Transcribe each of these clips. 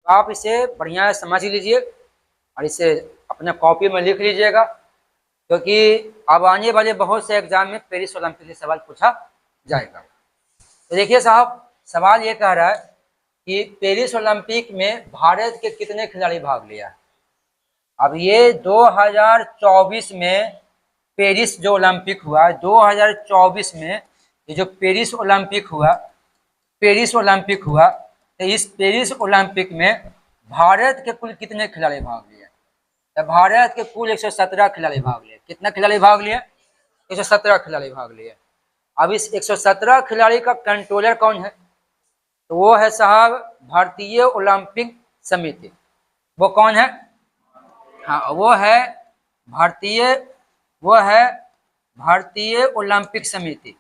आप इसे बढ़िया समझ लीजिए और इसे अपने कॉपी में लिख लीजिएगा, क्योंकि अब आने वाले बहुत से एग्जाम में पेरिस ओलंपिक से सवाल पूछा जाएगा। तो देखिए साहब, सवाल ये कह रहा है कि पेरिस ओलंपिक में भारत के कितने खिलाड़ी भाग लिया। अब ये 2024 में पेरिस जो ओलंपिक हुआ, 2024 में ये जो पेरिस ओलंपिक हुआ, तो इस पेरिस ओलंपिक में भारत के कुल कितने खिलाड़ी भाग लिए। तो भारत के कुल 117 खिलाड़ी भाग लिए। कितना खिलाड़ी भाग लिए? 117 खिलाड़ी भाग लिए। अब इस 117 खिलाड़ी का कंट्रोलर कौन है? तो वो है साहब भारतीय ओलंपिक समिति। वो कौन है? हाँ, वो है भारतीय ओलंपिक समिति।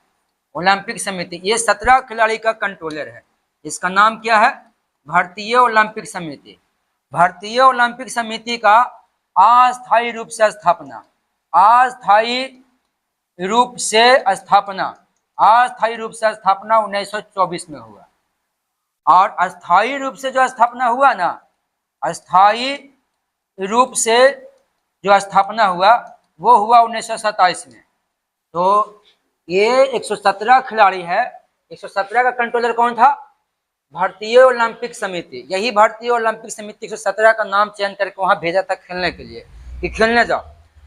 ओलंपिक समिति ये 17 खिलाड़ी का कंट्रोलर है। इसका नाम क्या है? भारतीय ओलंपिक समिति। भारतीय ओलंपिक समिति का अस्थायी रूप से स्थापना 1924 में हुआ। और अस्थायी रूप से जो स्थापना हुआ ना, अस्थायी रूप से जो स्थापना हुआ वो हुआ 1927 में। तो ये 117 खिलाड़ी है। 117 का कंट्रोलर कौन था? भारतीय ओलंपिक समिति। यही भारतीय ओलंपिक समिति 117 का नाम चयन करके वहां भेजा था खेलने के लिए कि खेलने जाओ।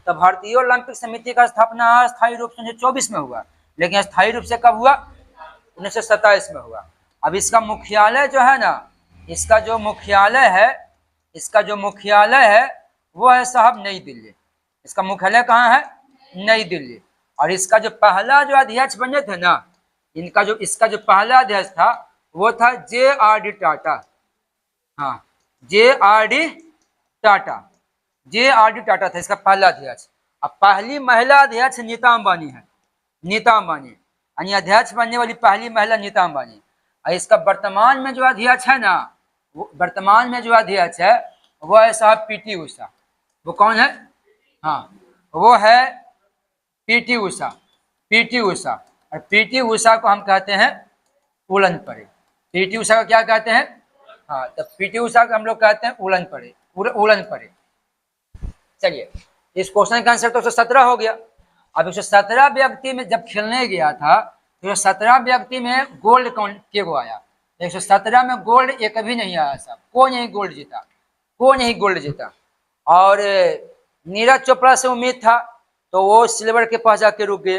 तो भारतीय ओलंपिक समिति का स्थापना अस्थायी रूप से 1924 में हुआ, लेकिन स्थायी रूप से कब हुआ? 1927 में हुआ। अब इसका मुख्यालय जो है ना, इसका जो मुख्यालय है वो है साहब नई दिल्ली। इसका मुख्यालय कहाँ है? नई दिल्ली। और इसका जो पहला जो अध्यक्ष बने थे ना, इसका जो पहला अध्यक्ष था वो था JRD टाटा। हाँ, JRD टाटा था इसका पहला अध्यक्ष। अब पहली महिला अध्यक्ष नीता अंबानी है। नीता अंबानी यानी अध्यक्ष बनने वाली पहली महिला नीता अंबानी। और इसका वर्तमान में जो अध्यक्ष है ना, वो है साहब PT उषा। वो कौन है? हाँ, वो है PT उषा। और PT उषा को हम कहते हैं उलन परे। PT उषा का क्या कहते हैं? हाँ, तो PT उषा को हम लोग कहते हैं उलन परे। चलिए, इस क्वेश्चन का आंसर तो 117 हो गया। अब 117 व्यक्ति में जब खेलने गया था तो 17 व्यक्ति में गोल्ड कौन के को आया? 117 में गोल्ड एक भी नहीं आया साहब। कौन यही गोल्ड जीता। और नीरज चोपड़ा से उम्मीद था तो वो सिल्वर के पास जाके रुक गए।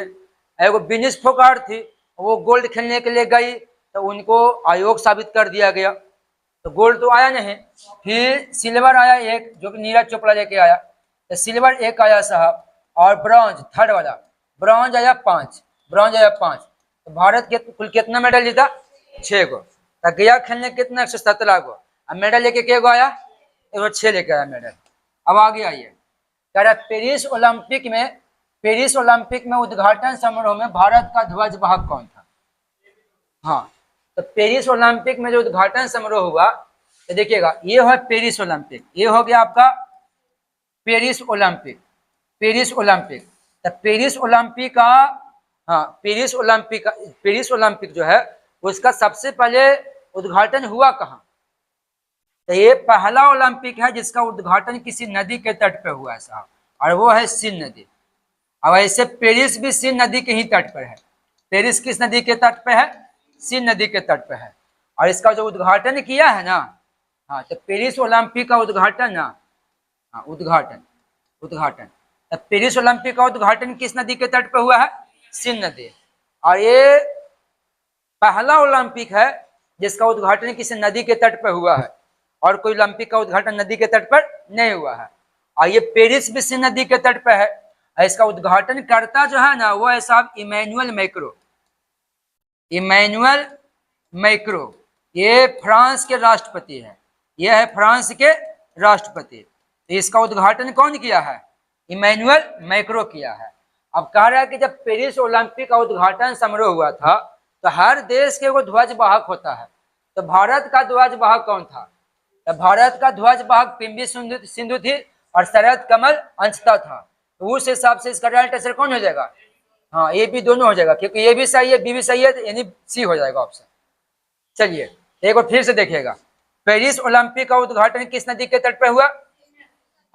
एगो विनीश फोगाट थी, वो गोल्ड खेलने के लिए गई तो उनको अयोग्य साबित कर दिया गया, तो गोल्ड तो आया नहीं। फिर सिल्वर आया एक, जो कि नीरज चोपड़ा लेके आया, तो सिल्वर एक आया साहब। और ब्रॉन्ज, थर्ड वाला ब्रॉन्ज आया 5। तो भारत के कुल कितना मेडल जीता? 6 गो। तो गया खेलने कितना? 117 गो। अब मेडल लेके के गो आया? 6 लेके आया मेडल। अब आगे आइए, कह रहा पेरिस ओलंपिक में उद्घाटन समारोह में भारत का ध्वज वाहक कौन था? हाँ, तो पेरिस ओलंपिक में जो उद्घाटन समारोह हुआ, तो देखिएगा ये है पेरिस ओलंपिक। ये हो गया आपका पेरिस ओलंपिक। तो पेरिस ओलंपिक जो है उसका सबसे पहले उद्घाटन हुआ कहाँ? तो ये पहला ओलंपिक है जिसका उद्घाटन किसी नदी के तट पे हुआ है साहब, और वो है सिंध नदी। अब ऐसे पेरिस भी सिंध नदी के ही तट पर है। पेरिस किस नदी के तट पे है? सिंध नदी के तट पे है। और इसका जो उद्घाटन किया है ना, हाँ, तो पेरिस ओलंपिक का उद्घाटन ना, हाँ, उद्घाटन तो पेरिस ओलंपिक का उद्घाटन किस नदी के तट पे हुआ है? सिंध नदी। और ये पहला ओलंपिक है जिसका उद्घाटन किसी नदी के तट पर हुआ है, और कोई ओलंपिक का उद्घाटन नदी के तट पर नहीं हुआ है। और ये पेरिस भी सिंध नदी के तट पर है। इसका उद्घाटन करता जो है ना, वो है साहब इमैनुअल मैक्रो। ये फ्रांस के राष्ट्रपति है। ये है फ्रांस के राष्ट्रपति। तो इसका उद्घाटन कौन किया है? इमैनुअल मैक्रो किया है। अब कह रहा है कि जब पेरिस ओलंपिक का उद्घाटन समारोह हुआ था तो हर देश के वो ध्वज वाहक होता है। तो भारत का ध्वज वाहक कौन था? तो भारत का ध्वज वाहक PV सिंधु थी और शरद कमल अंशता था। तो उस हिसाब से इसका राइट आंसर कौन हो जाएगा? हाँ, ए बी दोनों हो जाएगा, क्योंकि ए भी सही है बी भी सही है, तो यानी सी हो जाएगा ऑप्शन। चलिए एक बार फिर से देखिएगा, पेरिस ओलंपिक का उद्घाटन किस नदी के तट पे हुआ?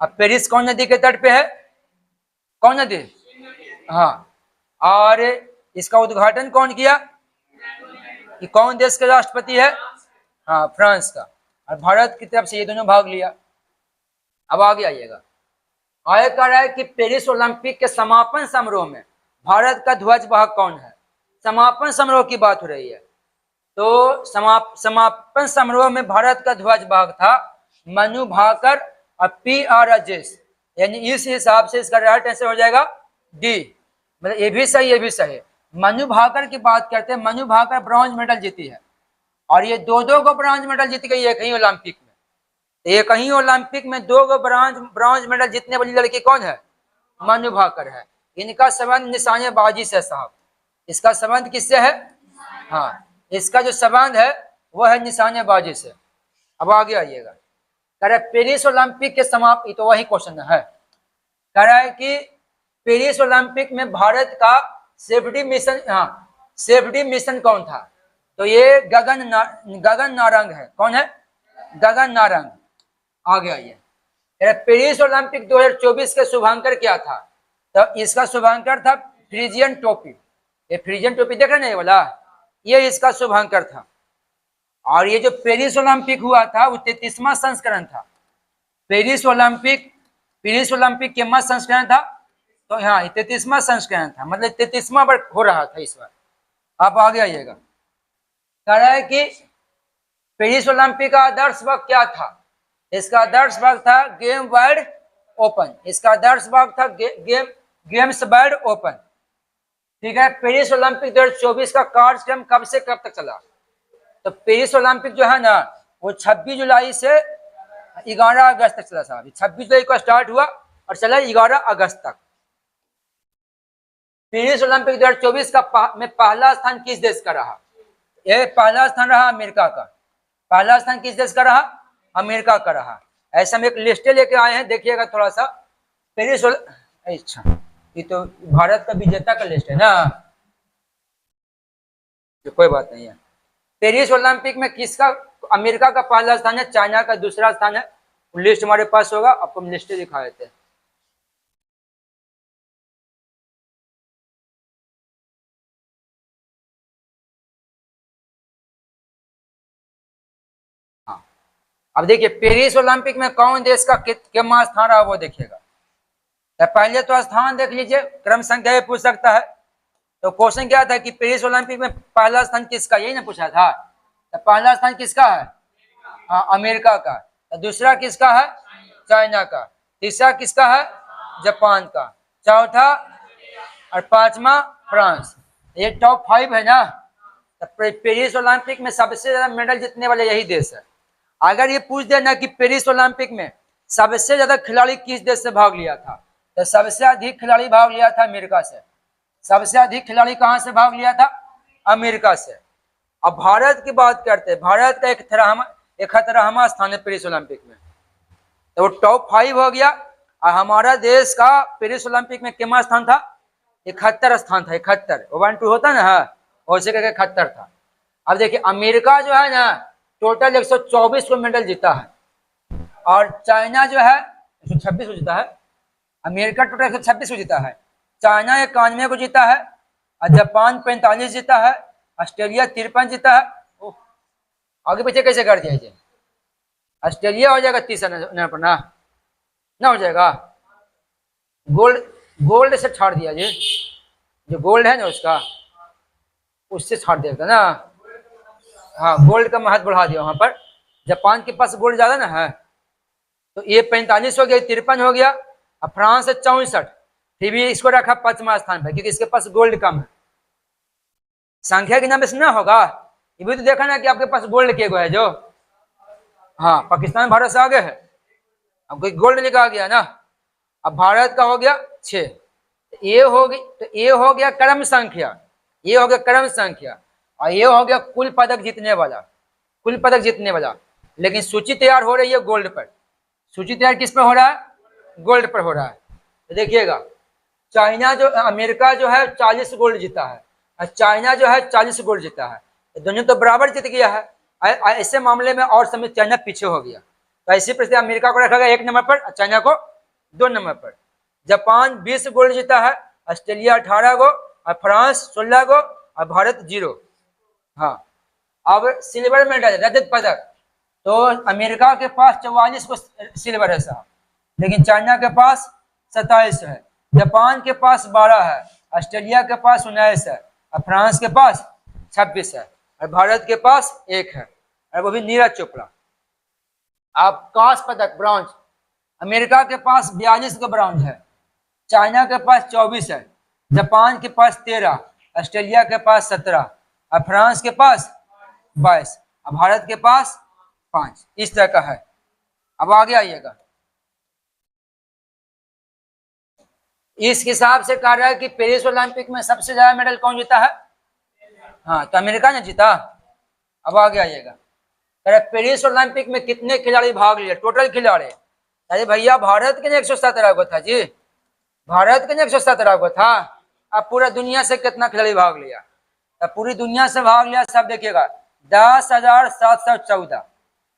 अब पेरिस कौन नदी के तट पे है? कौन नदी? हाँ, और इसका उद्घाटन कौन किया? कि कौन देश के राष्ट्रपति है? हाँ, फ्रांस का। और भारत की तरफ से ये दोनों भाग लिया। अब आगे आइएगा, आगे कह रहा है कि पेरिस ओलंपिक के समापन समारोह में भारत का ध्वज वाहक कौन है? समापन समारोह की बात हो रही है, तो समापन समारोह में भारत का ध्वज वाहक था मनु भाकर और PR राजेश। यानी इस हिसाब से इसका राइट आंसर हो जाएगा डी, मतलब ये भी सही, ये भी सही। मनु भाकर की बात करते हैं, मनु भाकर ब्रॉन्ज मेडल जीती है, और ये दो को ब्रॉन्ज मेडल जीत गई एक ही ओलंपिक में। एक ही ओलंपिक में 2 ब्रॉन्ज मेडल जीतने वाली लड़की कौन है? मनु भाकर है। इनका संबंध निशानेबाजी से साहब, इसका संबंध किससे है? हाँ, इसका जो संबंध है वो है निशानेबाजी से। अब आगे आइएगा, कह रहा है पेरिस ओलंपिक के समाप्त, तो वही क्वेश्चन है। कह रहा है कि पेरिस ओलंपिक में भारत का सेफ्टी मिशन, हाँ सेफ्टी मिशन कौन था? तो ये गगन नारंग है। कौन है? गगन नारंग। आगे आइए, पेरिस ओलंपिक 2024 के शुभांकर क्या था? तो इसका शुभांकर था फ्रीजियन टोपी। ये फ्रीजियन टोपी देख रहे हैं वाला, ये इसका शुभांकर था। और ये जो पेरिस ओलंपिक हुआ था वो 33वां संस्करण था। पेरिस ओलंपिक के मत संस्करण था, तो यहाँ 33वां संस्करण था, मतलब 33वां बार हो रहा था इस बार। आप आगे आइएगा, कह रहा है कि पेरिस ओलंपिक का आदर्श वर्ग क्या था? इसका आदर्श वर्ग था गेम वर्ल्ड ओपन। इसका आदर्श वर्ग था गेम्स वर्ल्ड ओपन। ठीक है, पेरिस ओलंपिक 2024 का कार्यक्रम कब से कब तक चला? तो पेरिस ओलंपिक जो है ना वो 26 जुलाई से 11 अगस्त तक चला साहब। 26 जुलाई को स्टार्ट हुआ और चला 11 अगस्त तक। पेरिस ओलंपिक 2024 का में पहला स्थान किस देश का रहा? ये पहला स्थान रहा अमेरिका का। पहला स्थान किस देश का रहा? अमेरिका का रहा। ऐसा हम एक लिस्ट लेके आए हैं, देखिएगा थोड़ा सा। पेरिस अच्छा, ये तो भारत का विजेता का लिस्ट है ना, तो कोई बात नहीं है। पेरिस ओलंपिक में किसका, अमेरिका का पहला स्थान है, चाइना का दूसरा स्थान है। लिस्ट हमारे पास होगा, आपको हम लिस्ट दिखा देते हैं। हाँ, अब देखिए पेरिस ओलंपिक में कौन देश का कितना स्थान रहा वो देखिएगा। तो पहले तो स्थान देख लीजिए, क्रम संख्या ये पूछ सकता है। तो क्वेश्चन क्या था कि पेरिस ओलंपिक में पहला स्थान किसका, यही ना पूछा था। तो पहला स्थान किसका है? हाँ, अमेरिका का। तो दूसरा किसका है? चाइना का। तीसरा किसका है? जापान का। चौथा और पांचवा फ्रांस। ये टॉप 5 है ना। तो पेरिस ओलंपिक में सबसे ज्यादा मेडल जीतने वाले यही देश है। अगर ये पूछ देना कि पेरिस ओलंपिक में सबसे ज्यादा खिलाड़ी किस देश से भाग लिया था, तो सबसे अधिक खिलाड़ी भाग लिया था अमेरिका से। सबसे अधिक खिलाड़ी कहां से भाग लिया था? अमेरिका से। अब भारत की बात करते हैं, भारत का 71वां स्थान है पेरिस ओलंपिक में, तो वो टॉप 5 हो गया। और हमारा देश का पेरिस ओलंपिक में कितना स्थान था? 71 स्थान था। 71 1 2 होता ना, वैसे करके 71 था। अब देखिए अमेरिका जो है ना टोटल 124 को मेडल जीता है, और चाइना जो है 126 को जीता है। अमेरिका टोटल 126 को जीता है, चाइना 91 को जीता है, और जापान 45 जीता है, ऑस्ट्रेलिया 53 जीता है। आगे पीछे कैसे कर दिया जी? ऑस्ट्रेलिया हो जाएगा 30 नंबर पर ना हो जाएगा। गोल्ड से छाड़ दिया जी, जो गोल्ड है ना उसका, उससे छाड़ दिया था ना। हाँ, गोल्ड का महत्व बढ़ा दिया वहां पर। जापान के पास गोल्ड ज्यादा ना है, तो ये 45 हो गया, 53 हो गया। अब फ्रांस है 64, फिर भी इसको रखा 5वां स्थान पर, क्योंकि इसके पास गोल्ड कम है। संख्या के नाम से ना होगा, ये भी तो देखा ना कि आपके पास गोल्ड के है जो। हाँ, पाकिस्तान भारत से आगे है, अब कोई गोल्ड लेकर आ गया ना। अब भारत का हो गया 6, ये हो गई, तो ये हो गया क्रम संख्या, ये हो गया क्रम संख्या, और ये हो गया कुल पदक जीतने वाला, कुल पदक जीतने वाला। लेकिन सूची तैयार हो रही है गोल्ड पर। सूची तैयार किस पर हो रहा है? गोल्ड पर हो रहा है। तो देखिएगा, चाइना जो, अमेरिका जो है 40 गोल्ड जीता है, और चाइना जो है 40 गोल्ड जीता है, तो दोनों तो बराबर जीत गया है। ऐसे मामले में और समय चाइना पीछे हो गया। तो ऐसी परिस्थिति अमेरिका को रखा गया 1 नंबर पर, चाइना को 2 नंबर पर। जापान 20 गोल्ड जीता है, ऑस्ट्रेलिया 18 गो, और फ्रांस 16 गो, और भारत 0। हाँ, अब सिल्वर मेडल, रजत पदक, तो अमेरिका के पास 44 को सिल्वर है साहब, लेकिन चाइना के पास 27 है, जापान के पास 12 है, ऑस्ट्रेलिया के पास 19 है, और फ्रांस के पास 26 है, और भारत के पास 1 है, और वो भी नीरज चोपड़ा। आप कांस्य पदक ब्रॉन्ज, अमेरिका के पास 42 का ब्रॉन्ज है, चाइना के पास 24 है, जापान के पास 13, ऑस्ट्रेलिया के पास 17, और फ्रांस के पास 22, और भारत के पास 5। इस तरह का है। अब आगे आइएगा, इस हिसाब से कह रहा है कि पेरिस ओलंपिक में सबसे ज्यादा मेडल कौन जीता है? हाँ, तो अमेरिका ने जीता। अब आगे आइएगा, पेरिस ओलंपिक में कितने खिलाड़ी भाग लिए, टोटल खिलाड़ी? अरे भैया, भारत के 117 को था जी, भारत के 117 को था। अब पूरा दुनिया से कितना खिलाड़ी भाग लिया? तब पूरी दुनिया से भाग लिया, सब देखिएगा 10,714।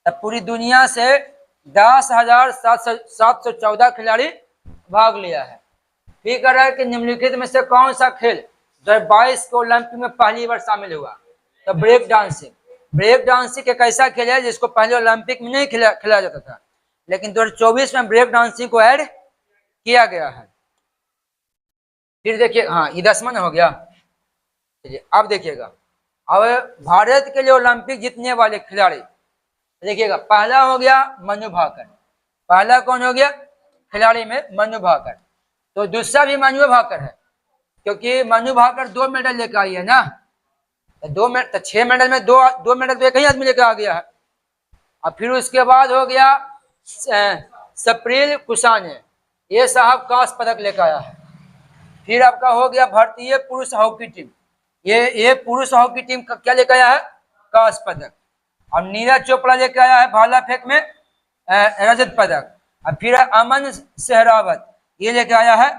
तब पूरी दुनिया से 10,714 खिलाड़ी भाग लिया है। फिर कह रहा है कि निम्नलिखित में से कौन सा खेल 2022 के ओलंपिक में पहली बार शामिल हुआ? तो ब्रेक डांसिंग। ब्रेक डांसिंग एक ऐसा खेल है जिसको पहले ओलंपिक में नहीं खेला जाता था, लेकिन 2024 में ब्रेक डांसिंग को ऐड किया गया है। फिर देखिए, हाँ, ये 10वां हो गया। अब देखिएगा, अब भारत के लिए ओलंपिक जीतने वाले खिलाड़ी देखिएगा, पहला हो गया मनु भाकर। पहला कौन हो गया खिलाड़ी में? मनु भाकर। तो दूसरा भी मनु भाकर है, क्योंकि मनु भाकर 2 मेडल लेकर आई है ना, तो 6 मेडल में 2 मेडल तो एक ही आदमी लेकर आ गया है। और फिर उसके बाद हो गया सप्रिल कुसाने, ये साहब कांस्य पदक लेकर आया है। फिर आपका हो गया भारतीय पुरुष हॉकी टीम, ये पुरुष हॉकी टीम का क्या लेकर आया है? कांस्य पदक। और नीरज चोपड़ा लेकर आया है भाला फेंक में रजत पदक। और फिर अमन सहरावत, ये लेकर आया है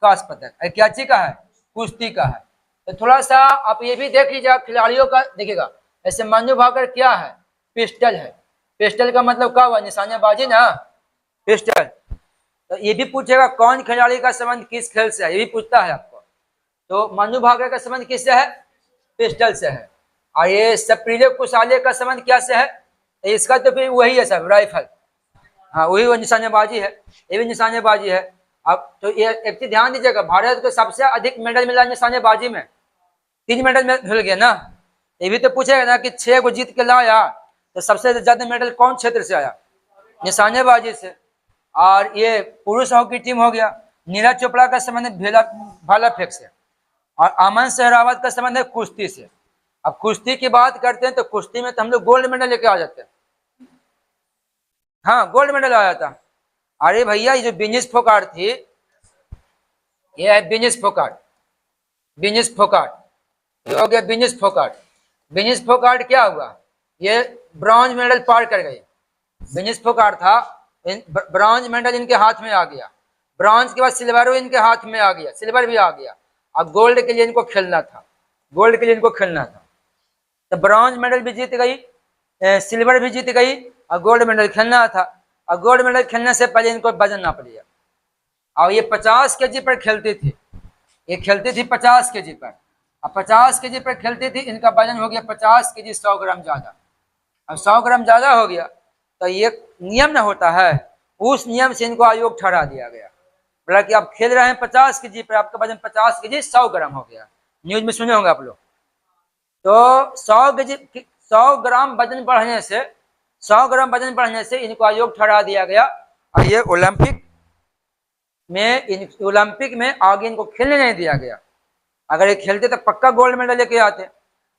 कांस्य पदक। क्या चीज का है? कुश्ती का है। तो थोड़ा सा आप ये भी देख लीजिए, खिलाड़ियों का देखिएगा। ऐसे मनु भाकर क्या है? पिस्टल है। पिस्टल का मतलब क्या हुआ? निशानेबाजी ना, पिस्टल। तो ये भी पूछेगा कौन खिलाड़ी का संबंध किस खेल से है, ये भी पूछता है आपको। तो मनु भाकर का संबंध किससे है? पिस्टल से है। और ये सप्रिल कुसाले का संबंध क्या से है? तो इसका तो फिर वही है सब, राइफल। हाँ, वही वो निशानेबाजी है, ये भी निशानेबाजी है। अब तो ये एक चीज ध्यान दीजिएगा, भारत को सबसे अधिक मेडल मिला निशानेबाजी में, 3 मेडल में मिल गया ना। ये भी तो पूछेगा ना कि 6 को जीत के लाया, तो सबसे ज्यादा मेडल कौन क्षेत्र से आया? निशानेबाजी से। और ये पुरुष हॉकी टीम हो गया, नीरज चोपड़ा का संबंध भाला फेंक से, और अमन सहरावत का संबंध है कुश्ती से। अब कुश्ती की बात करते हैं तो कुश्ती में तो हम लोग गोल्ड मेडल लेके आ जाते हैं। हाँ, गोल्ड मेडल आया था। अरे भैया, ये जो बिनिश फोगाट थी, ये है बिनिश फोगाट। बिनिश फोगाट, ये हो गया बिनिश फोगाट। बिनिश फोगाट क्या हुआ? ये ब्रॉन्ज मेडल पार कर गई। बिनिश फोगाट था, ब्रॉन्ज मेडल इनके हाथ में आ गया। ब्रॉन्ज के बाद सिल्वर इनके हाथ में आ गया, सिल्वर भी आ गया। अब गोल्ड के लिए इनको खेलना था, गोल्ड के लिए इनको खेलना था। तो ब्रॉन्ज मेडल भी जीत गई, सिल्वर भी जीत गई, और गोल्ड मेडल खेलना था। और गोल्ड मेडल खेलने से पहले इनको वजन नाप लिया। और ये 50 केजी पर खेलती थी, ये खेलती थी 50 केजी पर। अब 50 केजी पर खेलती थी, इनका वजन हो गया 50 केजी 100 ग्राम ज्यादा। अब 100 ग्राम ज्यादा हो गया, तो ये नियम ना होता है, उस नियम से इनको आयोग ठहरा दिया गया। बोला कि आप खेल रहे हैं 50 केजी पर, आपका वजन 50 केजी 100 ग्राम हो गया। न्यूज में सुने होंगे आप लोग। तो 100 ग्राम वजन बढ़ने से, 100 ग्राम वजन बढ़ने से इनको आयोग ठहरा दिया गया। और ये ओलंपिक में आगे इनको खेलने नहीं दिया गया। अगर ये खेलते तो पक्का गोल्ड मेडल लेके आते।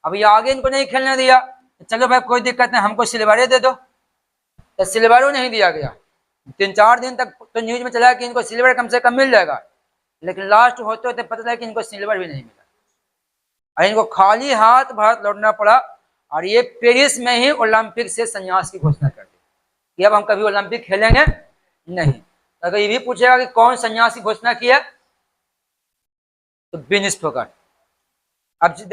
अब ये आगे इनको नहीं खेलने दिया, चलो भाई कोई दिक्कत नहीं, हमको सिल्वर दे दो। तो सिल्वर नहीं दिया गया। 3-4 दिन तक तो न्यूज में चला कि इनको सिल्वर कम से कम मिल जाएगा, लेकिन लास्ट होते होते पता चला कि इनको सिल्वर भी नहीं मिला, और इनको खाली हाथ भारत लौटना पड़ा। और ये पेरिस में ही ओलंपिक से संन्यास की घोषणा कर दी कि अब हम कभी ओलंपिक खेलेंगे नहीं। अगर ये भी पूछेगा कि कौन संन्यास की घोषणा किया, तो बिनिश फोगाट। अब